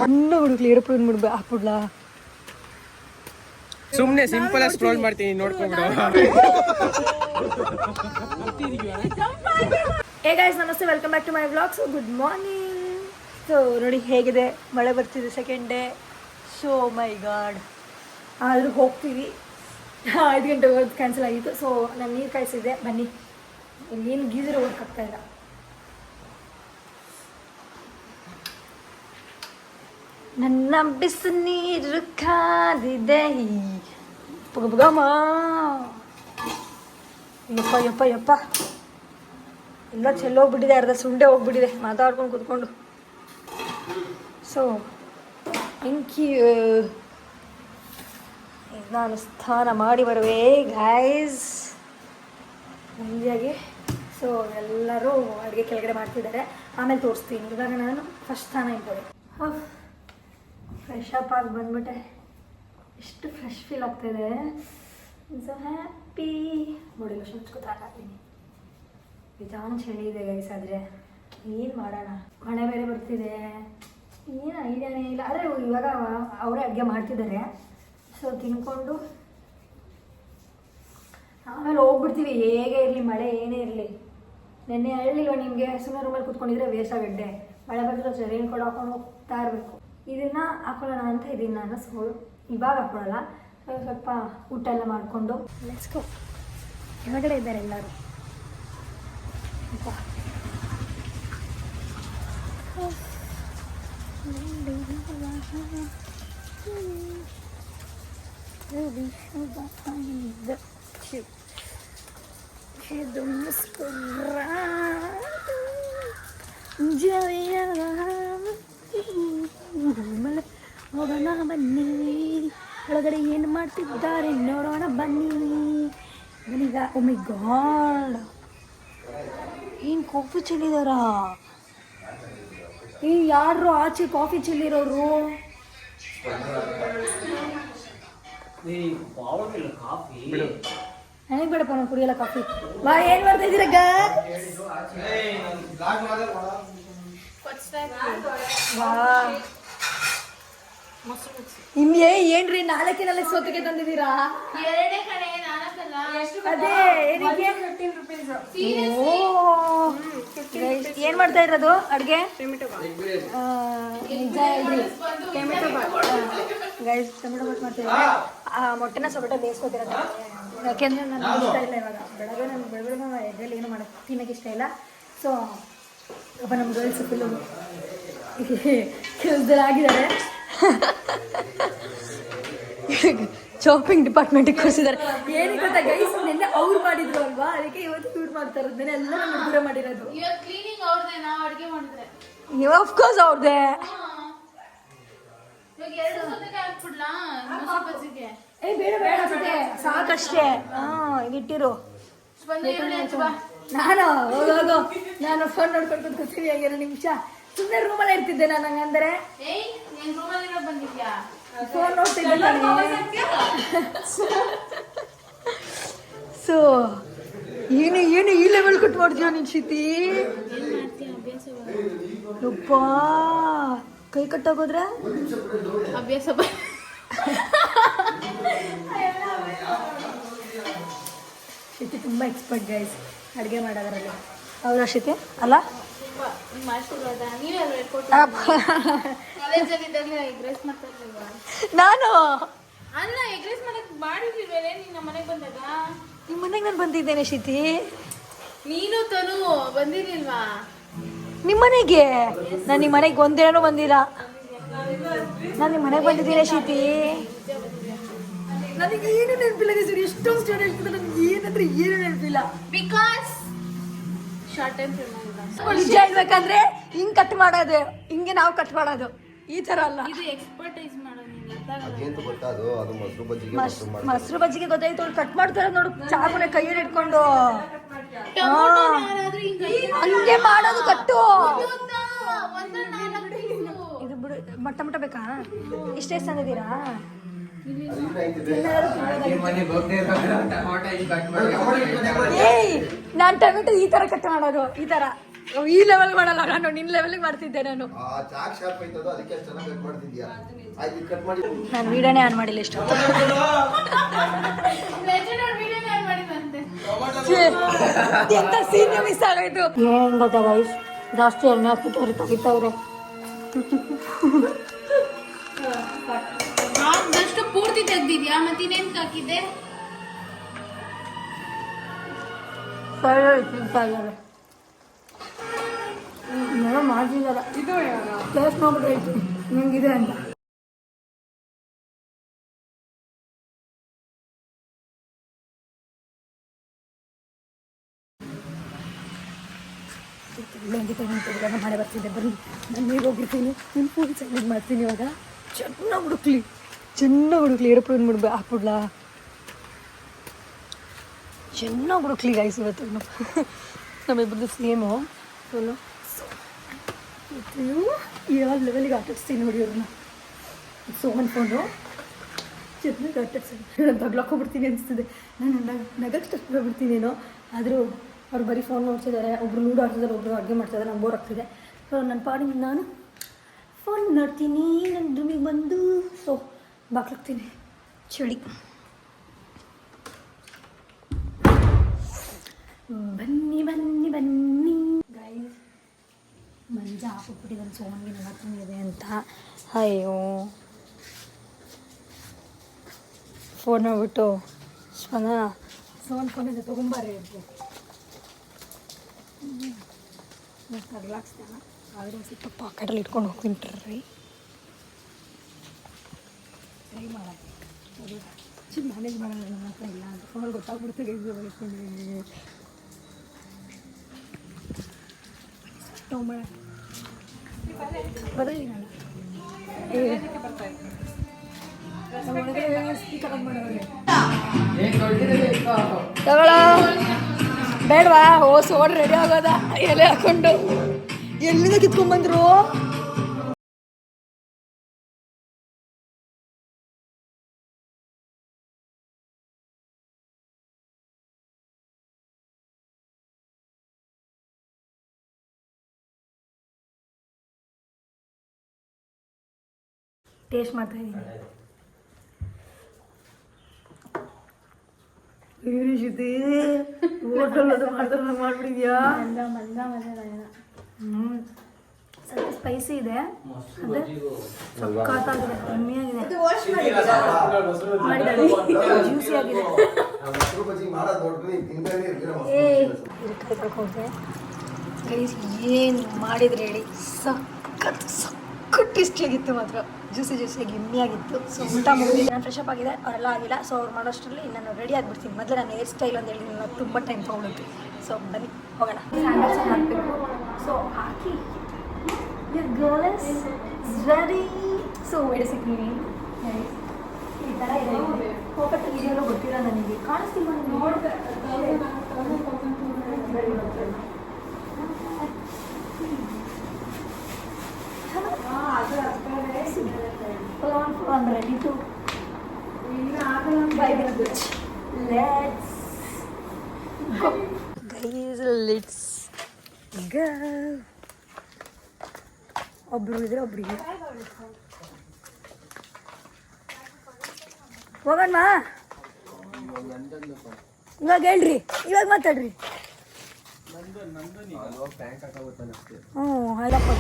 ಇನ್ನು ಹುಡುಗ್ಲಿ ಏರೋಪ್ಲೇನ್ ಹಾಕ್ಬಿಡ್ಲಾ ಸುಮ್ನೆ ಸಿಂಪಲ್ ಆಗಿ ಸ್ಕ್ರೋಲ್ ಮಾಡ್ತೀನಿ ನೋಡ್ಕೊಂಡ್ಬಿಡು. ಹೇ ಗೈಸ್ ನಮಸ್ತೆ, welcome back to my vlog. So good morning. So ನೋಡಿ ಹೇಗಿದೆ, ಮಳೆ ಬರ್ತಿದೆ, second day. So my god, ಆದರೂ ಹೋಗ್ತೀವಿ. 5 ಗಂಟೆಗೆ ಹೋಗೋದು ಕ್ಯಾನ್ಸಲ್ ಆಗಿತ್ತು. ಸೊ ನಾನು ನೀರು ಕಾಯಿಸಿದ್ದೆ, ಬನ್ನಿ. ಇಲ್ಲೇನು ಗೀಸರ್ ವರ್ಕ್ ಆಗ್ತಾ ಇಲ್ಲ. ನನ್ನ ಬಿಸಿ ನೀರು ಕಾದಿದೆ. ಪುಗಮ ಯಪ್ಪ ಯಪ್ಪ ಯಪ್ಪ, ಎಲ್ಲ ಚೆಲ್ಲೋಗ್ಬಿಟ್ಟಿದೆ, ಅರ್ಧ ಸುಂಡೆ ಹೋಗ್ಬಿಟ್ಟಿದೆ ಮಾತಾಡ್ಕೊಂಡು ಕೂತ್ಕೊಂಡು. So thank you. ನಾನು ಸ್ನಾನ ಮಾಡಿ ಬರುವೆ ಗೈಸ್ ಮುಂಜಾಗೆ. ಸೊ ಎಲ್ಲರೂ ಅಡುಗೆ ಕೆಳಗಡೆ ಮಾಡ್ತಿದ್ದಾರೆ, ಆಮೇಲೆ ತೋರಿಸ್ತೀನಿ. ಇವಾಗ ನಾನು ಫಸ್ಟ್ ಸ್ನಾನ ಇಟ್ಕೊಳ್ಳಿ. ಫ್ರೆಶ್ ಅಪ್ ಆಗಿ ಬಂದ್ಬಿಟ್ಟೆ. ಎಷ್ಟು ಫ್ರೆಶ್ ಫೀಲ್ ಆಗ್ತಾಯಿದೆ. So happy. ಬಾಡಿ ಲೋಷನ್ ಹಚ್ಕೊತಾಕಿದ್ದೀನಿ. ನಿಜಾನ್ ಚಳಿ ಇದೆ ಗೈಸ್. ಆದರೆ ಏನು ಮಾಡೋಣ, ಮಳೆ ಬೇರೆ ಬರ್ತಿದೆ, ಏನು ಐಡಿಯಾನೇ ಇಲ್ಲ. ಆದರೆ ಇವಾಗ ಅವರೇ ಅಡುಗೆ ಮಾಡ್ತಿದ್ದಾರೆ. ಸೊ ತಿನ್ಕೊಂಡು ಆಮೇಲೆ ಹೋಗ್ಬಿಡ್ತೀವಿ. ಹೇಗೆ ಇರಲಿ, ಮಳೆ ಏನೇ ಇರಲಿ. ನೆನ್ನೆ ಹೇಳಿಲ್ವ ನಿಮಗೆ, ಸುಮ್ಮನೆ ರೂಮಲ್ಲಿ ಕೂತ್ಕೊಂಡಿದ್ರೆ ವೇಸ್ಟ್ ಆಗಡ್ಡೆ. ಮಳೆ ಬರ್ತಿರೋ ರೈನ್ ಕೋಟ್ ಹಾಕೊಂಡು ಹೋಗ್ತಾ ಇರಬೇಕು. ಇದನ್ನು ಹಾಕೊಳ್ಳೋಣ ಅಂತ ಇದೀನಿ ನಾನು. ಸೊ ಇವಾಗ ಹಾಕೊಳ್ಳಲ್ಲ, ಸ್ವಲ್ಪ ಊಟ ಎಲ್ಲ ಮಾಡಿಕೊಂಡು ಲೆಟ್ಸ್ ಗೋ. ಹೊರಗಡೆ ಇದ್ದಾರೆ ಎಲ್ಲರೂ. ಹೋಗೋಣ ಬನ್ನಿ, ಒಳಗಡೆ ಏನು ಮಾಡ್ತಿದ್ದಾರೆ ನೋಡೋಣ ಬನ್ನಿ. ನನಗ ಓ ಮೈ ಗಾಡ್, ಏನು ಕಾಫಿ ಚೆಲ್ಲಿದಾರ? ಈ ಯಾರು ಆಚೆ ಕಾಫಿ ಚೆಲ್ಲಿರೋರು? ನನಗೆ ಬೇಡಪ್ಪ, ನಾನು ಕುಡಿಯಲ್ಲ ಕಾಫಿ. ಬಾ, ಏನು ಮಾಡ್ತಾ ಇದ್ದೀರಕ್ಕ? ನಿಮ್ಗೆ ಏನ್ರಿ ನಾಲ್ಕೇ ಸೋತಿಗೆ ತಂದಿದ್ದೀರಾ? ಅದೇ ಏನ್ ಮಾಡ್ತಾ ಇರೋದು ಅಡ್ಗೆ? ನಿಜ ಹೇಳ್ರಿ, ಟೊಮೆಟೊ ಬಾತ್ ಮಾಡ್ತಿದ್ದೀನಿ. ಮೊಟ್ಟೆನ ಸ್ವಲ್ಪ ಬೇಯಿಸ್ಕೊತಿರೋದು, ಯಾಕೆಂದ್ರೆ ನನಗೆ ಇಷ್ಟ ಇಲ್ಲ. ಇವಾಗ ಬೆಳಗ್ಗೆ ನಾನು ಬೆಳಗ್ಗೆ ಎಗ್ಗಲ್ಲಿ ಏನು ಮಾಡೋಕ್ಕೆ ತಿನ್ನೋಕೆ ಇಷ್ಟ ಇಲ್ಲ. ಸೊ ಒಬ್ಬ ನಮ್ಮ ಗರ್ಲ್ಸ್ ಫುಲ್ಲು ಕೆಲಸದಲ್ಲಾಗಿದ್ದಾರೆ. ಶಾಪಿಂಗ್ ಡಿಪಾರ್ಟ್ಮೆಂಟಿಗೆ ಕಳಿಸಿದ್ದಾರೆ. ಏನಕ್ಕೆ ಗೊತ್ತಾ ಗೈಸ್, ನಿನ್ನೆ ಅವ್ರು ಮಾಡಿದ್ರು ಅಲ್ವಾ, ಅದಕ್ಕೆ ಇವತ್ತು ಇವ್ರು ಮಾಡ್ತಾ ಇರೋದು. ಎಲ್ಲ ನಮ್ಮ ಹುಡುಗರ ಮಾಡಿರೋದು. ಆಫ್ಕೋರ್ಸ್ ಅವ್ರದ್ದೇ. ಏ ಬೇಡ ಬೇಡ ಅನ್ಸುತ್ತೆ, ಸಾಕಷ್ಟೇ. ಇಟ್ಟಿರು. ನಾನು ಫೋನ್ ನೋಡ್ಕೊಂಡು ಕೂತ್ಕೊತೀವಿ. 2 ನಿಮಿಷ ಸುಮ್ಮನೆ ರೂಮಲ್ಲೇ ಇರ್ತಿದ್ದೆ ನಾನು. ಹಂಗಂದ್ರೆ ಫೋನ್ ನೋಡ್ತಿದ್ದೆ. ಸೊ ಏನು ಏನು ಈ ಲೆವೆಲ್ ಕಟ್ ಮಾಡ್ತೀಯ ನೀನು ಶಿತಿ? ಯಪ್ಪ, ಕೈ ಕಟ್ಟಾಗೋದ್ರೆ ಅಭ್ಯಾಸ. ಶಿತಿ ತುಂಬ ಎಕ್ಸ್ಪರ್ಟ್ ಗೈಸ್ ಅಡುಗೆ ಮಾಡೋದ್ರಲ್ಲಿ. ಹೌದಾ ಶಿತಿ? ಅಲ್ಲ ನಾನು ನಿಮ್ಮ ಮನೆಗೆ ನಾನು ಬಂದಿದ್ದೇನೆ ಶಿತಿ. ನೀನು ತನು ಬಂದಿರ್ಲಿಲ್ವಾ ನಿಮ್ಮ ಮನೆಗೆ? ನಾನು ನಿಮ್ಮ ಮನೆಗೆ ಒಂದಿನೂ ಬಂದಿಲ್ಲ. ನಾನು ನಿಮ್ಮ ಮನೆಗೆ ಬಂದಿದ್ದೀನಿ ಶಿತಿ. ನನಗೆ ಏನು ನೆನಪಿಲ್ಲ ಸರಿ. ಎಷ್ಟೊಂದು ಸ್ಟೋರಿ ಹೇಳ್ತಿದ್ದೆ, ನನಗೆ ಏನಂದ್ರೆ ಏನು ನೆನಪಿಲ್ಲ. ಬಿಕಾಸ್ ಶಾರ್ಟ್ ಟೈಮ್ ನಿಜ ಹೇಳ್ಬೇಕಂದ್ರೆ ಹಿಂಗ್ ಕಟ್ ಮಾಡೋದು, ಹಿಂಗೆ ನಾವು ಕಟ್ ಮಾಡೋದು, ಈ ತರ ಅಲ್ಲ. ಇದು ಎಕ್ಸ್ಪರ್ಟೈಸ್ ಮಾಡೋದು. ಮೊಸರು ಬಜ್ಜಿಗೆ ಗೊತ್ತಾಯ್ತು. ಅವ್ರು ಕಟ್ ಮಾಡ್ತಾರೆ ನೋಡು, ಚಾಕುನ ಕೈಯಲ್ಲಿ ಇಟ್ಕೊಂಡು ಹಂಗೆ ಮಾಡೋದು ಕಟ್ಟು. ಇದು ಬಿಡು, ಮಟ್ಟ ಮಟ್ಟ ಬೇಕಾ? ಇಷ್ಟೇ ತಂದಿದ್ದೀರಾ? ಏಯ್, ನಾನು ಟೊಮೆಟೊ ಈ ತರ ಕಟ್ ಮಾಡೋದು, ಈ ತರ ಈ ಲೆವೆಲ್ ಮಾಡಲ್ಲ ನಾನು, ನಿನ್ನ ಲೆವೆಲ್ಗೆ ಮಾಡ್ತಿದ್ದೆ ನಾನು. ಚಾಕ್ ಶಾರ್ಪ್ ಐತದ ಅದಕ್ಕೆ ಅಷ್ಟು ಚೆನ್ನಾಗಿ ಕಟ್ ಮಾಡ್ತಿದ್ಯಾ. ಆಯ್ತು ಕಟ್ ಮಾಡಿ. ನಾನು ವಿಡಿಯೋನೇ ಆನ್ ಮಾಡಿಲ್ಲ ಇಷ್ಟು. ಎಂತ ಸೀನ್ ಮಿಸ್ ಆಗೋಯ್ತು. ಏನ್ ಗೊತ್ತಾ ಗೈಸ್, ಜಾಸ್ತಿ ಎಣ್ಣೆ ಹಾಕ್ಬಿಟ್ಟವ್ರೆ, ತೆಗಿತಾವ್ರೆ. ಅಷ್ಟು ಪೂರ್ತಿ ತೆಗ್ದಿದ್ಯಾ, ಮತ್ತಿನ್ನೇನ್ ಹಾಕಿದ್ದೆ? ಏನೋ ಮಾಡ್ತಿದ್ದಾರೆ, ಟೇಸ್ಟ್ ಮಾಡ್ಬಿಟ್ಟು ಹೇಳ್ತೀನಿ ಹೆಂಗಿದೆ ಅಂತ. ನಾನು ಮಳೆ ಬರ್ತಿದ್ದೆ, ಬನ್ನಿ ನಾನು ನೀರು ಹೋಗಿರ್ತೀನಿ, ನಿಮ್ಮ ಫೋನ್ ಸಬ್ಮಿಟ್ ಮಾಡ್ತೀನಿ. ಇವಾಗ ಚೆನ್ನಾಗಿ ಹುಡುಕ್ಲಿ ಏರೋಪ್ಲೇನ್ ಹಾಕ್ಬಿಡ್ಲಾ, ಚೆನ್ನಾಗಿ ಹುಡುಕ್ಲಿ ಗೈಸ್. ಇವತ್ತು ನಮ್ಮಿಬ್ಬರದ್ದು ಸೇಮು ಫುಲ್ಲು ಯಾವ ಲೆವೆಲಿಗೆ ಆಟಾಡ್ಸ್ತೀನಿ ನೋಡಿ ಅವ್ರನ್ನ. ಸೋಮನ್ ಫೋನು ಚೆನ್ನಾಗಿ ಆಟಾಡ್ಸ್ತೀನಿ. ನಾನು ತಗ್ಲಾಕೋಗ್ಬಿಡ್ತೀನಿ ಅನಿಸ್ತಿದೆ, ನಾನು ನಗಕ್ಕೆ ಸ್ಟಾರ್ಟ್ ಮಾಡ್ಬಿಡ್ತೀನೇನೋ. ಆದರೂ ಅವ್ರು ಬರೀ ಫೋನ್ ನೋಡ್ತಿದ್ದಾರೆ, ಒಬ್ರು ಲೂಡೋ ಆಡ್ತಿದ್ದಾರೆ, ಒಬ್ಬರು ಅಡುಗೆ ಮಾಡ್ತಿದ್ದಾರೆ. ನಂಗೆ ಬೋರ್ ಆಗ್ತಿದೆ. ಸೊ ನನ್ನ ಪಾಡಿಗೆ ನಾನು ಫೋನ್ ನೋಡ್ತೀನಿ ನನ್ನ ರೂಮಿಗೆ ಬಂದು. ಸೊ ಬಾಕ್ಲಾಗ್ತೀನಿ, ಚಳಿ. ಬನ್ನಿ ಬನ್ನಿ ಬನ್ನಿ ಗೈಸ್, ಮಂಜ ಹಾಕ್ಬಿಟ್ಟಿದ್ದಾನೆ ಸೋಮನ್ಗೆ ನನ್ನ ಇದೆ ಅಂತ. ಅಯ್ಯೋ ಫೋನ್ ನೋಡ್ಬಿಟ್ಟು ಸೋಮನ್ ಫೋನಿಂದ ತೊಗೊಂಬಾರಿ ಅಂತ ತಗ್ಲಾಕ್ಸ್ತಾನ. ಆದರೆ ಸ್ವಲ್ಪ ಪಾಕೆಟಲ್ಲಿ ಇಟ್ಕೊಂಡು ಹೋಗ್ತೀನಿ. ಟ್ರೈ ಮಾಡೋದು ಮ್ಯಾನೇಜ್ ಮಾಡೋದು ನನ್ನ ಹತ್ರ ಇಲ್ಲ ಅಂತ ಫೋನಲ್ಲಿ ಗೊತ್ತಾಗ್ಬಿಡ್ತಾರೆ. ಬರಲಿ ನಾನು ತಗೊಳ ಬೇಡವಾ? ಓ ಸೋಡ್ ರೆಡಿ ಆಗೋದ, ಎಲೆ ಹಾಕೊಂಡು ಎಲ್ಲಿಂದ ಕಿತ್ಕೊಂಡ್ಬಂದ್ರು? ಟೇಸ್ಟ್ ಮಾಡ್ತಾ ಇದ್ದೀನಿ. ಹೋಟೆಲ್ ಅದು ಮಾಡ್ತಾರೆ ಮಾಡ್ಬಿಟ್ಟಿದ್ಯಾ? ಸ್ವಲ್ಪ ಸ್ಪೈಸಿ ಇದೆ, ಅದೇ ಸಕ್ಕತ್ತಾಗಿದೆ, ಕಮ್ಮಿಯಾಗಿದೆ, ಜ್ಯೂಸಿ ಆಗಿದೆ. ಏನು ಮಾಡಿದ್ರೆ ಹೇಳಿ, ಸಕ್ಕತ್ ಟೇಸ್ಟಿಯಾಗಿತ್ತು ಮಾತ್ರ, ಜ್ಯೂಸಿಯಾಗಿ ಎಮ್ಮಿಯಾಗಿತ್ತು. ಸೊ ಊಟ ಮುಗಿದಿದೆ, ನಾನು ಫ್ರೆಶ್ ಅಪ್ ಆಗಿದೆ, ಅವರೆಲ್ಲ ಆಗಿಲ್ಲ. ಸೊ ಅವ್ರು ಮಾಡೋಷ್ಟರಲ್ಲಿ ನಾನು ರೆಡಿ ಆಗಿಬಿಡ್ತೀನಿ. ಮೊದಲು ನಾನು ಹೇರ್ ಸ್ಟೈಲ್ ಅಂತ ಹೇಳಿದ್ದೀನಿ, ತುಂಬ ಟೈಮ್ ತೊಗೊಳುತ್ತೆ. ಸೊ ಬನ್ನಿ ಹೋಗೋಣ. ಸ್ಯಾಂಡಲ್ಸ್ ಹಾಕಬೇಕು. ಸೊ ಹಾಕಿ ಗರ್ಲ್ಸ್ ರೆಡಿ. ಸೊ ಎಡಿಸಿಕ್ತೀನಿ ಈ ಥರ ಇದೆ. ಹೋಗಟ್ಟು ಇದೆಯಲ್ಲೋ ಗೊತ್ತಿಲ್ಲ ನನಗೆ, ಕಾಣಿಸ್ತೀವಿ ನೋಡ್ದೆ I'm ready to buy the goods. Let's go. Guys, let's go. ಒಬ್ರು ಇದ್ರೆ ಒಬ್ರಿಗೆ ಹೋಗೋಣ. ಇವಾಗ ಹೇಳ್ರಿ, ಇವಾಗ ಮಾತಾಡ್ರಿ. ಆಯ್ತಪ್ಪ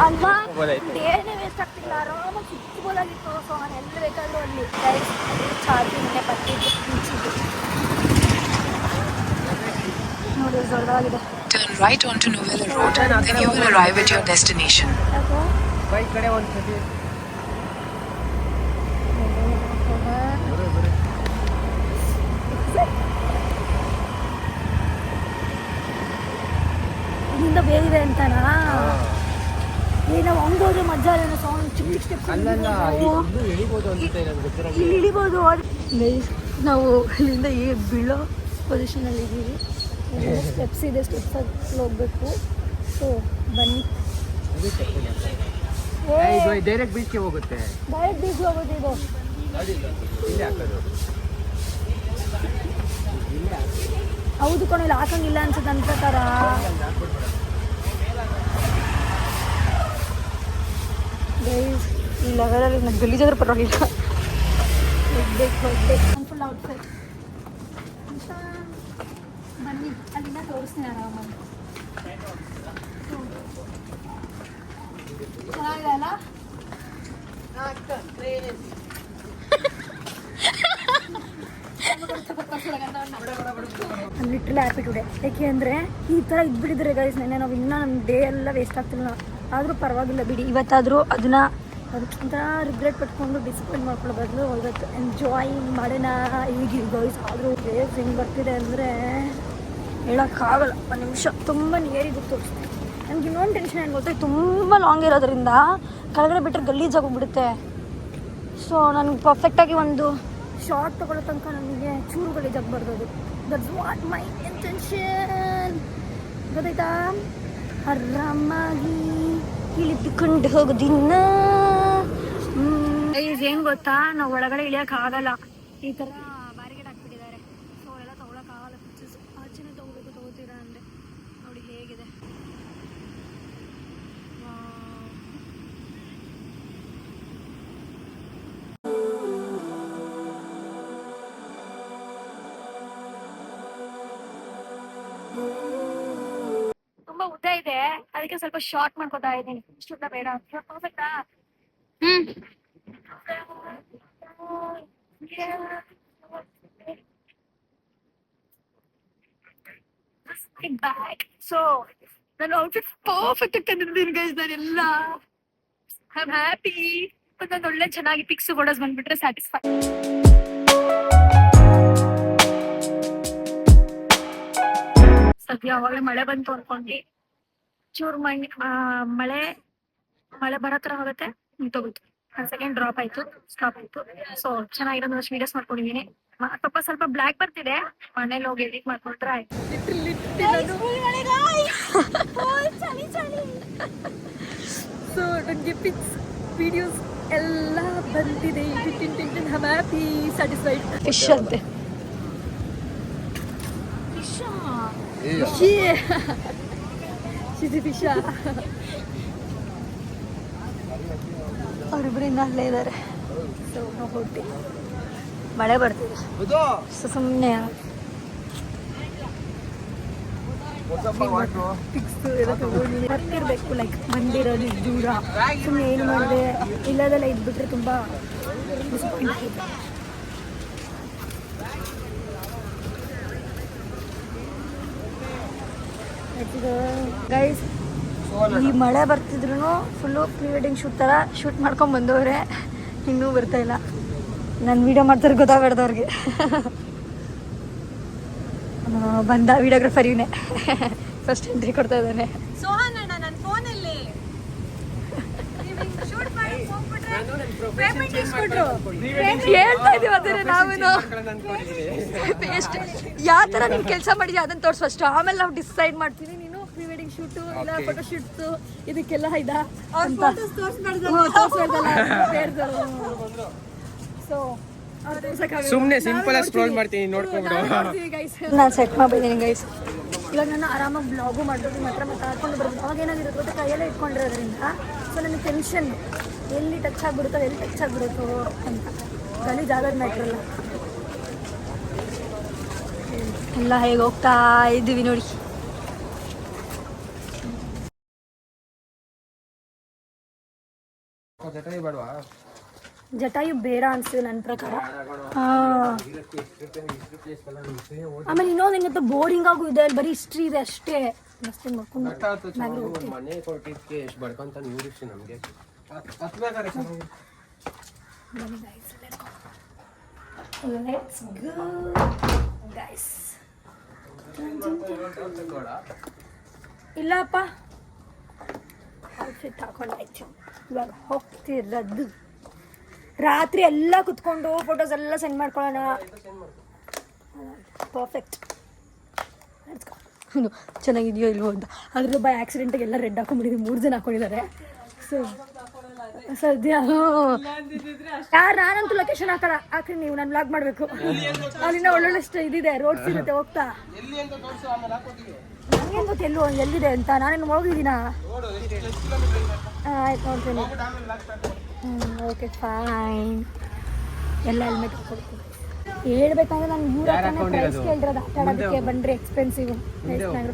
ಅಲ್ವಾ, ಏನೇ ವೇಸ್ಟ್ ಆಗ್ತಿಲ್ಲ, ಆರಾಮಾಗಿ ಸಿಕ್ಕಿಬೋದಾಗಿತ್ತು. ಸೊ ನಾನು ಎಲ್ಲಿ ಬೇಕಾದರೂ ಅಲ್ಲಿ ಚಾರ್ಜಿಂಗ್ ಬರ್ತಿದ್ದು ಬೀಚಿದ್ದು ನೋಡಿ ದೊಡ್ಡದಾಗಿದೆ. Turn right onto Novella Road, then you will arrive at your destination. Bike ಕಡೆ ಒಂದು ಸತಿ ಇಲ್ಲಿಂದ ಬೇರೆ ಅಂತನಾ? ನಾವು ಹಂಗೆ ಹೋದ್ರೆ ಮಜಾ ಇಲ್ಲ. ಸೌಂಡ್ ಚಿಕ್ಕ ಸ್ಟೆಪ್ಸ್ ಇಲ್ಲಿ ಇಳಿಬೋದು. ನಾವು ಇಲ್ಲಿಂದ ಬೀಳೋ ಪೊಸಿಷನಲ್ಲಿ ಇದ್ದೀವಿ. ಸ್ಟೆಪ್ಸ್ ಇದೆ, ಸ್ಟೆಪ್ಸ್ ಹೋಗ್ಬೇಕು. ಸೊ ಬನ್ನಿ, ಡೈರೆಕ್ಟ್ ಬೀಚ್ಗೆ ಹೋಗುತ್ತೆ. ಡೈರೆಕ್ಟ್ ಬೀಚ್ಗೆ ಹೋಗೋದು ಇದು. ಇಲ್ಲಿ ಹಾಕೋದು ಹೌದು ಕಣೋ, ಇಲ್ಲಿ ಹಾಕಂಗಿಲ್ಲ ಅನ್ಸುತ್ತೆ ನನ್ನ ಪ್ರಕಾರ. ಗೈಸ್ ಈ ಲೆವೆಲಲ್ಲಿ ನಾನು ಗಲೀಜಾದ್ರೂ ಪರವಾಗಿಲ್ಲ. ಫುಲ್ ಔಟ್ಫಿಟ್ ಬನ್ನಿ ಅಲ್ಲಿಂದ ತೋರಿಸ್ತೀನಿ ಆರಾಮಾಗಿ. ಚೆನ್ನಾಗಿದೆ ಅಲ್ಲ? Literally happy today. ಏಕೆ ಅಂದರೆ ಈ ಥರ ಇದ್ಬಿಟ್ಟಿದ್ರೆ ಗೈಸ್, ನೆನ್ನೆ ನಾವು ಇನ್ನೂ ನಮ್ಮ ಡೇ ಎಲ್ಲ ವೇಸ್ಟ್ ಆಗ್ತಿಲ್ಲ. ಆದರೂ ಪರವಾಗಿಲ್ಲ ಬಿಡಿ, ಇವತ್ತಾದರೂ ಅದನ್ನು ಒಂಥರ ರಿಗ್ರೆಟ್ ಪಟ್ಕೊಂಡು ಡಿಸಿಪ್ಲಿನ್ ಮಾಡ್ಕೊಳ್ಳೋ ಬದಲು ಇವತ್ತು ಎಂಜಾಯ್ ಮಾಡೋಣ ಈಗ ಗೈಸ್. ಆದರೂ ವೇವ್ಸ್ ಹೆಂಗೆ ಬರ್ತಿದೆ ಅಂದರೆ ಹೇಳೋಕ್ಕಾಗಲ್ಲ. ಒಂದು ನಿಮಿಷ ತುಂಬ ನಿಯರಿಗೆ ತೋರಿಸ್ತೀನಿ. ನನಗೆ ಇನ್ನೊಂದು ಟೆನ್ಷನ್ ಏನು ಗೊತ್ತಾ, ತುಂಬ ಲಾಂಗ್ ಇರೋದ್ರಿಂದ ಕೆಳಗಡೆ ಬಿಟ್ಟರೆ ಗಲೀಜಾಗೋಗ್ಬಿಡುತ್ತೆ. ಸೊ ನನಗೆ ಪರ್ಫೆಕ್ಟಾಗಿ ಒಂದು ಶಾರ್ಟ್ ತೊಗೊಳ್ಳೋ ತನಕ ನನಗೆ ಚೂರು ಗಲೀಜಾಗಬಾರ್ದು. ಅದು ದಟ್ಸ್ ವಾಟ್ ಮೈ ಇಂಟೆನ್ಷನ್. ಗೊತ್ತಾಯ್ತಾ? ಆರಾಮಾಗಿ ಇಳಿದುಕೊಂಡು ಹೋಗೋದಿನ್ನ. ಏನು ಗೊತ್ತಾ, ನಾವು ಒಳಗಡೆ ಇಳಿಯೋಕ್ಕಾಗಲ್ಲ, ಈ ಥರ ಬ್ಯಾರಿಗೇಡ್ ಹಾಕ್ಬಿಟ್ಟಿದ್ದಾರೆ. ಸೊ ಎಲ್ಲ ತೊಗೊಳಕ್ಕಾಗಲ್ಲ. ಪಿಕ್ಚರ್ಸ್ ಆಚೆನೇ ತೊಗೋಬೇಕು, ತೊಗೋತೀರಾ ಅಂದರೆ ನೋಡಿ ಹೇಗಿದೆ. ತುಂಬಾ ಉದ್ದ ಇದೆ, ಅದಕ್ಕೆ ಸ್ವಲ್ಪ ಶಾರ್ಟ್ ಮಾಡ್ಕೋತಾ ಇದ್ದೀನಿ. ಇಷ್ಟು ಉದ್ದ ಬೇಡ. ಪರ್ಫೆಕ್ಟಾ? ಬ್ಯಾಗ್. ಸೊ ನನ್ನ ಔಟ್ಫಿಟ್ ಪರ್ಫೆಕ್ಟ್ ಆಗಿ ತಂದಿದ್ದೀನಿ ಗೈಸ್. ನಾನೆಲ್ಲ ಐ ಆಮ್ ಹ್ಯಾಪಿ. ನಾನು ಒಳ್ಳೆ ಚೆನ್ನಾಗಿ ಪಿಕ್ಸ್ ಫೋಟೋಸ್ ಬಂದ್ಬಿಟ್ರೆ ಸ್ಯಾಟಿಸ್ಫೈ. ಸದ್ಯ ಅವಾಗಲೇ ಮಳೆ ಬಂತು ಅನ್ಕೊಂಡು ಚೂರು ಮಳೆ ಬರೋ ಥರ ಹೋಗುತ್ತೆ, ನಿಂತೋಗುತ್ತೆ. ಸೆಕೆಂಡ್ ಡ್ರಾಪ್ ಆಯ್ತು, ಸ್ಟಾಪ್ ಆಯ್ತು. ಸೊ ಚೆನ್ನಾಗಿರೋದಷ್ಟು ವೀಡಿಯೋಸ್ ಮಾಡ್ಕೊಂಡಿದ್ದೀನಿ. ಸ್ವಲ್ಪ ಬ್ಲ್ಯಾಕ್ ಬರ್ತಿದೆ, ಮನೇಲಿ ಹೋಗಿ ಎಡಿಟ್ ಮಾಡ್ಕೊಂಡ್ರೆ ಆಯ್ತು. ಸೊ ನನಗೆ ಪಿಕ್ಸ್ ವಿಡಿಯೋಸ್ ಎಲ್ಲ ಬಂದಿದೆ. Happy satisfied. ಫಿಶ್ ಅಂತೆ, ಫಿಶ್. ಅವರಿಬ್ಬರು ಇನ್ನು ಅಲ್ಲೇ ಇದ್ದಾರೆ. ಸೊ ನಾವು ಹೋಗ್ತೀವಿ. ಮಳೆ ಬರ್ತಿದೆ, ಸೊ ಸುಮ್ಮನೆ ಪಿಕ್ಸ್ ಎಲ್ಲ ತಗೊಂಡು ಬರ್ತಿರ್ಬೇಕು. ಲೈಕ್ ಬಂದಿರೋದು ದೂರ, ಸುಮ್ಮನೆ ಏನು ಮಾಡಿದೆ ಇಲ್ಲದೆಲ್ಲ ಇದ್ಬಿಟ್ರೆ ತುಂಬ ಡಿಸಪಾಯಿಂಟ್ ಆಗುತ್ತೆ. ಗೈಸ್ ಈ ಮಳೆ ಬರ್ತಿದ್ರು ಫುಲ್ಲು ಪ್ರೀ ವೆಡ್ಡಿಂಗ್ ಶೂಟ್ ಥರ ಶೂಟ್ ಮಾಡ್ಕೊಂಡು ಬಂದವ್ರೆ, ಇನ್ನೂ ಬರ್ತಾ ಇಲ್ಲ. ನಾನು ವೀಡಿಯೋ ಮಾಡ್ತಾರೆ ಗೊತ್ತಾಗ್ಬಾರ್ದವ್ರಿಗೆ. ಬಂದ ವಿಡಿಯೋಗ್ರಾಫರ್ ಇವನೇ ಫಸ್ಟ್ ಎಂಟ್ರಿ ಕೊಡ್ತಾ ಇದ್ದಾನೆ. ಹೇಳ್ತಾ ಇದೀವಿ ಅದನ್ನ ನಾವು ಯಾವ ಥರ ನೀನು ಕೆಲಸ ಮಾಡಿದ್ಯಾ ಅದನ್ನು ತೋರಿಸ್ ಫಸ್ಟ್, ಆಮೇಲೆ ನಾವು ಡಿಸೈಡ್ ಮಾಡ್ತೀವಿ. ನೀನು ಪ್ರೀ ವೆಡ್ಡಿಂಗ್ ಶೂಟು ಇಲ್ಲ ಫೋಟೋ ಶೂಟ್ಸು ಇದಕ್ಕೆಲ್ಲ ಇದ ಸೊ ಸುಮ್ಮನೆ ಸಿಂಪಲ್ ಆಗಿ ಸ್ಕ್ರೋಲ್ ಮಾಡ್ತೀನಿ, ನೋಡ್ಕೊಂಡ್ಬಿಡು. ನಾನು ಸೆಟ್ ಮಾಡಿದ್ದೀನಿ ಗೈಸ್. ಇವಾಗ ನಾನು ಆರಾಮಾಗಿ ಬ್ಲಾಗು ಮಾಡ್ಬೋದು, ಮಾತ್ರ ಮಾತಾಡ್ಕೊಂಡು ಬರ್ಬೋದು. ಅವಾಗ ಏನಾಗಿರುತ್ತೆ ಗೊತ್ತಾ, ಕೈಯಲ್ಲೇ ಇಟ್ಕೊಂಡಿರೋದ್ರಿಂದ ಸೊ ನನಗೆ ಟೆನ್ಷನ್, ಎಲ್ಲಿ ಟಚ್ ಆಗಿಬಿಡುತ್ತೋ ಎಲ್ಲಿ ಟಚ್ ಆಗಿಬಿಡುತ್ತೋ ಅಂತ. ಗಲೀಜಾಗೋದು ಮ್ಯಾಟ್ರ್ ಅಲ್ಲ. ಎಲ್ಲ ಹೇಗೆ ಹೋಗ್ತಾ ಇದ್ದೀವಿ ನೋಡಿ. ಜಟಾಯು ಬೇಡ ಅನ್ಸುತ್ತೆ ನನ್ನ ಪ್ರಕಾರ. ಆಮೇಲೆ ಇನ್ನೊಂದು ಹೆಂಗತ್ತ ಬೋರಿಂಗ್ ಆಗು ಇದೆ, ಅಲ್ಲಿ ಬರೀ ಹಿಸ್ಟ್ರಿ ಇದೆ ಅಷ್ಟೇ. ಇಲ್ಲಪ್ಪ ಔಟ್ಫಿಟ್ ಹಾಕೊಂಡಾಯ್ತು. ಇವಾಗ ಹೋಗ್ತಿರೋದು ರಾತ್ರಿ ಎಲ್ಲ ಕುತ್ಕೊಂಡು ಫೋಟೋಸ್ ಎಲ್ಲ ಸೆಂಡ್ ಮಾಡ್ಕೊಳ್ಳೋಣ. ಪರ್ಫೆಕ್ಟ್. ಚೆನ್ನಾಗಿದೆಯೋ ಇಲ್ವೋ ಅಂತ. ಅದ್ರಲ್ಲೂ ಬೈ ಆಕ್ಸಿಡೆಂಟಿಗೆ ಎಲ್ಲ ರೆಡ್ ಹಾಕೊಂಡ್ಬಿಟ್ಟಿದ್ದೀವಿ. 3 ಜನ ಹಾಕೊಂಡಿದ್ದಾರೆ. ಸೊ ಸದ್ಯ ನಾನಂತೂ ಲೊಕೇಶನ್ ಹಾಕ್ರಿ ನೀವು ನಾನು ವ್ಲಾಗ್ ಮಾಡ್ಬೇಕು. ಅಲ್ಲಿಂದ ಒಳ್ಳೊಳ್ಳೆ ಇದಿದೆ, ರೋಡ್ಸ್ ಇರುತ್ತೆ ಹೋಗ್ತಾ. ನಂಗೇನು ಗೊತ್ತು ಎಲ್ಲಿದೆ ಅಂತ, ನಾನೇನು ಹೋಗಿದ್ದೀನ. ಆಯ್ತು ನೋಡ್ತೀನಿ. Okay fine. ಎಲ್ಲ ಹೆಲ್ಮೆಟ್ ಹಾಕೊಡ್ತೀನಿ. ಹೇಳ್ಬೇಕಂದ್ರೆ ನಾನು ಇವ್ರ ಹತ್ರನೇ ಪ್ರೈಸ್ ಕೇಳಿರೋದು ಆಟ ಆಡೋದಕ್ಕೆ ಬಂದರೆ ಎಕ್ಸ್ಪೆನ್ಸಿವ್.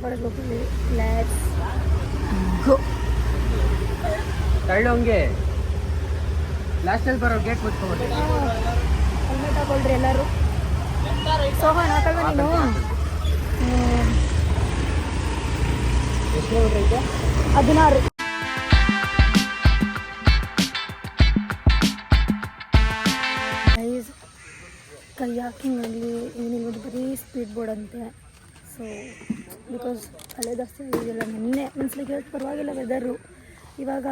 ಫಾರೆಸ್ಟ್ ಹೋಗ್ತೀವಿ. Let's go. ತಳ್ಳೋಂಗೆ ಲಾಸ್ಟಲ್ಲಿ ಬರೋ ಗೇಟ್ ಮುಚ್ಕೊಬಿಟ್ಟು ಹೆಲ್ಮೆಟ್ ಹಾಕೊಳ್ರಿ ಎಲ್ಲರೂ. ಸೋಹನ್ ಹಾಕಲ್ವ ನೀನು? ಎಷ್ಟು ಕಿಲೋಮೀಟರ್ ಐತೆ? 16. ಕೈಯಾಕಿಂಗ್ ಆಗಲಿ ಏನಿಲ್ಲ, ಬರೀ ಸ್ಪೀಡ್ ಬೋರ್ಡ್ ಅಂತೆ. ಸೊ ಬಿಕಾಸ್ ಹಳೆ ಜಾಸ್ತಿ ಆಗಿದೆಯಲ್ಲ, ನಿನ್ನೆ ಮನ್ಸ್ಲಿಕ್ಕೆ ಪರವಾಗಿಲ್ಲ ವೆದರು. ಇವಾಗ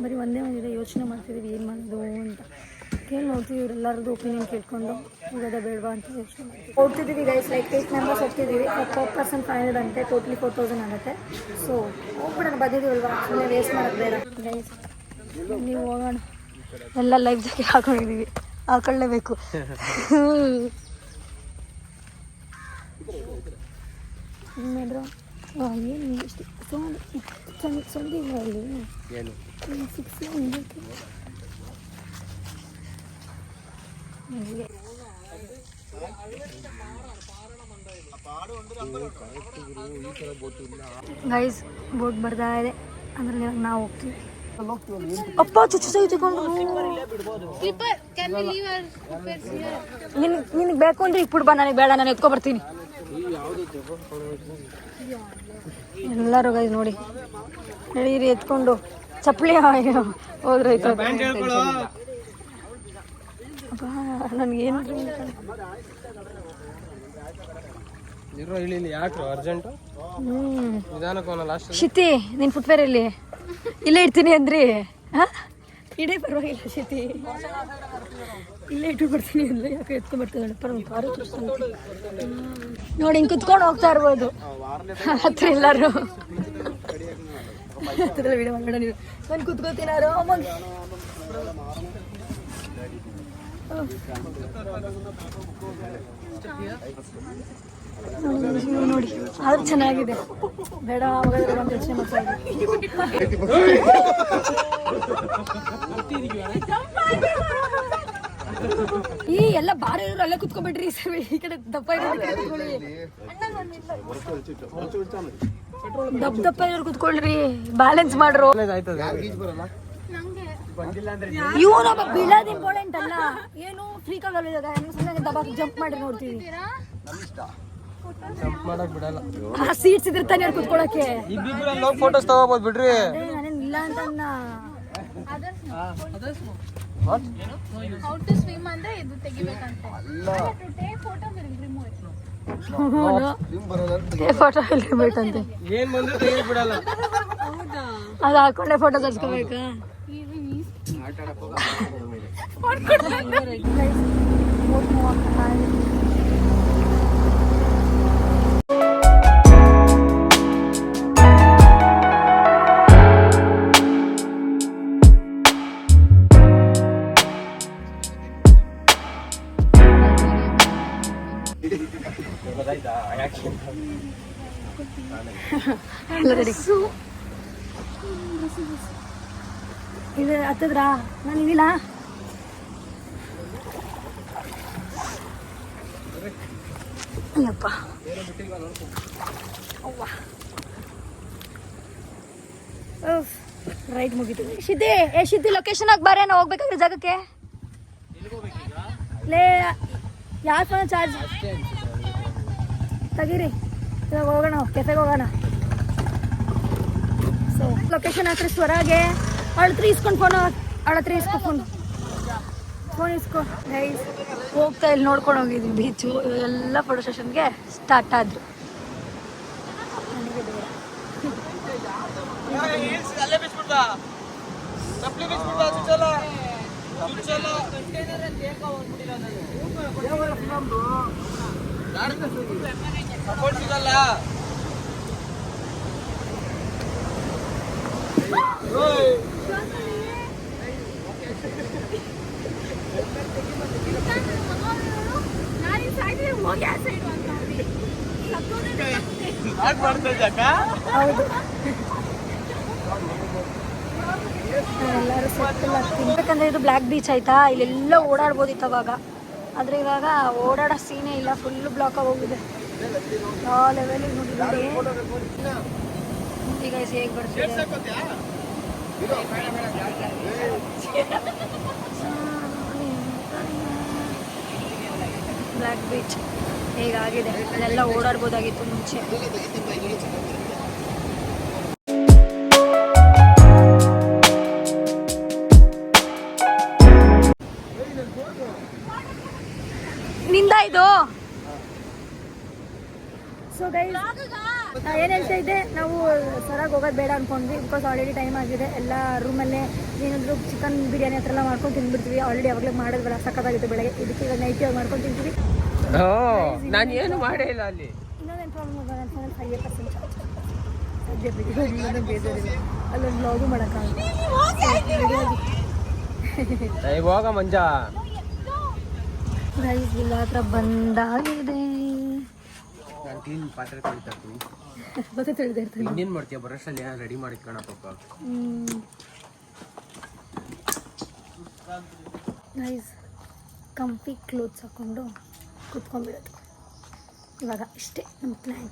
ಬರೀ ಒಂದೇ ಯೋಚನೆ ಮಾಡ್ತಿದ್ದೀವಿ ಏನು ಮಾಡೋದು ಅಂತ. ಏನು ನೋಡ್ತೀವಿ, ಇವರೆಲ್ಲರದ್ದು ಒಪಿನಿಯನ್ ಕೇಳ್ಕೊಂಡು ಹೋಗೋದ ಬೇಡವಾ ಅಂತ ಯೋಚನೆ ಮಾಡ್ತೀವಿ. ಹೋಗ್ತಿದ್ದೀವಿ ಗೈಸ್, ಲೈಕ್ 8 ಮೆಂಬರ್ಸ್ ಹೋಗ್ತಿದ್ದೀವಿ. per person 500 ಅಂತೆ, ಟೋಟ್ಲಿ 4000 ಆಗುತ್ತೆ. ಸೊ ಹೋಗ್ಬಿಡೋಣ, ಬಂದಿದ್ದೀವಲ್ವಾ, ಸುಮ್ಮನೆ ವೇಸ್ಟ್ ಮಾಡೋದು ಬೇಡ ಗೈಸ್. ನೀವು ಹೋಗೋಣ. ಎಲ್ಲ ಲೈಫ್ ಜಾಕೆಟ್ ಹಾಕೊಂಡಿದ್ದೀವಿ, ಹಾಕೊಳ್ಳೇಬೇಕು. ಏನು ಎಷ್ಟು ಸಂದಿಲ್ಲ ಅಲ್ಲಿ ಏನು 6 ಗೈಸ್. ಬೋಟ್ ಬರ್ತಾ ಇದೆ, ಅದರಲ್ಲಿ ನಾವು ಹೋಗ್ತೀವಿ. ಅಪ್ಪ ಚುಚ್ಚು ತಗೊಂಡು ನಿನಗೆ ಬೇಕು ಅಂದ್ರೆ ಇಪ್ಪಿಡ್ ಬಾ, ನನಗೆ ಬೇಡ, ನಾನು ಎತ್ಕೊಬರ್ತೀನಿ. ಎಲ್ಲರೂ ಗೈಸ್ ನೋಡಿ, ನಡೀರಿ ಎತ್ಕೊಂಡು. ಚಪ್ಪಲಿ ಹೋದ್ರೈತ. ಅಪ್ಪ ನನಗೇನು ಯಾಕೆ ಅರ್ಜೆಂಟ್? ಶಿತಿ, ನಿನ್ನ ಫುಟ್ವೇರ್ ಇಲ್ಲಿ ಇಲ್ಲೇ ಇಡ್ತೀನಿ ಅಂದ್ರಿ. ಇಡೇ ಪರವಾಗಿಲ್ಲ ಶಿತಿ, ಇಲ್ಲೇ ಇಟ್ಟು ಬರ್ತೀನಿ ಅಂದ್ರೆ ಯಾಕೆ ಎತ್ಕೊಂಡ್ಬರ್ತೀನಿ. ಕಾರು ನೋಡಿ, ಹಿಂಗೆ ಕುತ್ಕೊಂಡು ಹೋಗ್ತಾ ಇರ್ಬೋದು ಹತ್ರ ಎಲ್ಲರೂ. ಹತ್ತಿರ ವಿಡಿಯೋ ಮಾಡೋಣ. ನೀವು ನಾನು ಕುತ್ಕೋತೀನಿ ಆರಾಮಾಗಿ. ನೋಡಿ ಆದ್ರೂ ಚೆನ್ನಾಗಿದೆ. ಬೇಡ ಅವಾಗ ಒಂದು ಯೋಚನೆ ಮಾಡ್ತಾ ಈ ಎಲ್ಲ ಬಾರ ಇರೋರು ಅಲ್ಲೇ ಕುತ್ಕೊಬಿಟ್ರಿ. ಈ ಕಡೆ ದಪ್ಪ ಇರೋರು ದಪ್ಪ ಇರೋರು ಕುತ್ಕೊಳ್ರಿ, ಬ್ಯಾಲೆನ್ಸ್ ಮಾಡ್ರು. ಇವನೊಬ್ಬ ಬೀಳೋದು ಇಂಪಾರ್ಟೆಂಟ್ ಅಲ್ಲ, ಏನು ಫ್ರೀಕ್ ಆಗಲ್ಲ. ದಬಾಕ್ ಜಂಪ್ ಮಾಡಿ ನೋಡ್ತೀವಿ. ಆ ಸೀಟ್ಸ್ ಇದ್ರೆ ತಾನೇ ಅವ್ರು ಕುತ್ಕೊಳಕ್ಕೆ. ಫೋಟೋಸ್ ತಗೋಬಹುದು ಬಿಡ್ರಿ. ನಾನೇನ್ ಇಲ್ಲ ಅಂತ ಫೋಟೋ ಬೇಕಂತೆ. ಅದು ಹಾಕೊಂಡೆ ಫೋಟೋ ತರ್ಸ್ಕೋಬೇಕಾ? ಇದು ಹತ್ತದ್ರಾ? ನಾನು ಇದಿಲ್ಲ. ಅಯ್ಯಪ್ಪ ರೈಟ್ ಮುಗಿತು. ಶಿದ್ದಿ, ಶಿದ್ದಿ ಲೊಕೇಶನ್ ಆಗಿ ಬಾರೇ, ನಾವು ಹೋಗ್ಬೇಕಾದ್ರೆ ಜಾಗಕ್ಕೆ. ಲೇ ಯಾರು ಫೋನ್ ಚಾರ್ಜ್ ತೆಗೀರಿ, ಇವಾಗ ಹೋಗೋಣ, ಕೆಫೆಗೆ ಹೋಗೋಣ. ಸೊ ಲೊಕೇಶನ್ ಹಾಕ್ರಿ ಸ್ವರಾಗೆ. ಅವಳ ಹತ್ರ ಇಸ್ಕೊಂಡು ಫೋನ್, ಅವಳ ಹತ್ರ ಇಸ್ಕೊ ಫೋನ್ ಇಸ್ಕೊ. ಗೈಸ್ ಹೋಗ್ತಾ ಇಲ್ಲಿ ನೋಡ್ಕೊಂಡು ಹೋಗಿದ್ವಿ ಬೀಚು. ಎಲ್ಲ ಫೋಟೋ ಸೆಷನ್ಗೆ ಸ್ಟಾರ್ಟ್ ಆದ್ರು. ಹೌದು ಎಲ್ಲರೂ ಸೆಟ್ಟಲ್ ಆಗ್ತೀನಿ ಯಾಕಂದರೆ ಇದು ಬ್ಲ್ಯಾಕ್ ಬೀಚ್ ಆಯಿತಾ, ಇಲ್ಲೆಲ್ಲ ಓಡಾಡ್ಬೋದಿತ್ತು ಅವಾಗ. ಆದರೆ ಇವಾಗ ಓಡಾಡೋ ಸೀನೇ ಇಲ್ಲ, ಫುಲ್ಲು ಬ್ಲಾಕ್ ಆಗೋಗಿದೆ. ಯಾವ ಲೆವೆಲಿಗೆ ನೋಡಿ ಈಗ ಹೇಗೆ ಬರ್ತಿದೆ. ಬ್ಲ್ಯಾಕ್ ಬೀಚ್ ಹೇಗಾಗಿದೆ, ಅಲ್ಲೆಲ್ಲ ಓಡಾಡ್ಬೋದಾಗಿತ್ತು ಮುಂಚೆ. ನಿಂದ ಇದು. ಸೊ ಗೈಸ್ ಏನು ಹೇಳ್ತಾ ಇದ್ದೆ, ನಾವು ಸರಾಗಿ ಹೋಗೋದು ಬೇಡ ಅನ್ಕೊಂಡ್ವಿ. ಬಿಕಾಸ್ ಆಲ್ರೆಡಿ ಟೈಮ್ ಆಗಿದೆ. ಎಲ್ಲ ರೂಮಲ್ಲೇ ಏನಾದರೂ ಚಿಕನ್ ಬಿರಿಯಾನಿ ಹತ್ರ ಎಲ್ಲ ಮಾಡ್ಕೊಂಡು ತಿಂದ್ಬಿಡ್ತೀವಿ. ಆಲ್ರೆಡಿ ಅವಾಗಲೇ ಮಾಡೋದ್ವಲ್ಲ, ಸಕ್ಕತ್ತಾಗಿತ್ತು ಬೆಳಗ್ಗೆ. ಇದಕ್ಕೆ ಇವಾಗ ನೈಟ್ ಇವಾಗ ಮಾಡ್ಕೊಂಡು ತಿಂತೀವಿ. ನಾನು ಏನು ಮಾಡೇ ಇಲ್ಲ ಅಲ್ಲಿ. ಇನ್ನೊಂದೇನು ಪ್ರಾಬ್ಲಮ್ ಹೋಗೋಣ ಅಂತ 5% ಸದ್ಯ ಬೇಜಾರಿಲ್ಲ. ಅಲ್ಲೊಂದು ಬ್ಲಾಗು ಮಾಡೋಕ್ಕಾಗಲ್ಲ. ಹೋಗ ಮಂಜ. ಗೈಸ್ ಇಲ್ಲ ಹತ್ರ ಬಂದಾಗಿದೆ. ನಾನು ಕ್ಲೀನ್ ಪಾತ್ರೆ ತೊಳಿತಾ ಇರ್ತೀನಿ. ಮತ್ತೆ ತಿಳಿದೇ ಇರ್ತೀನಿ. ಇನ್ನೇನು ಮಾಡ್ತೀಯ, ಬರೋಷ್ಟಲ್ಲಿ ಏನು ರೆಡಿ ಮಾಡಿ ಕಣ ಪಾಪ. ಗೈಸ್ ಕಂಫಿ ಕ್ಲೋತ್ಸ್ ಹಾಕ್ಕೊಂಡು ಕೂತ್ಕೊಂಡ್ಬಿಡೋದು ಇವಾಗ. ಇಷ್ಟೇ ನಮ್ಮ ಪ್ಲ್ಯಾನ್.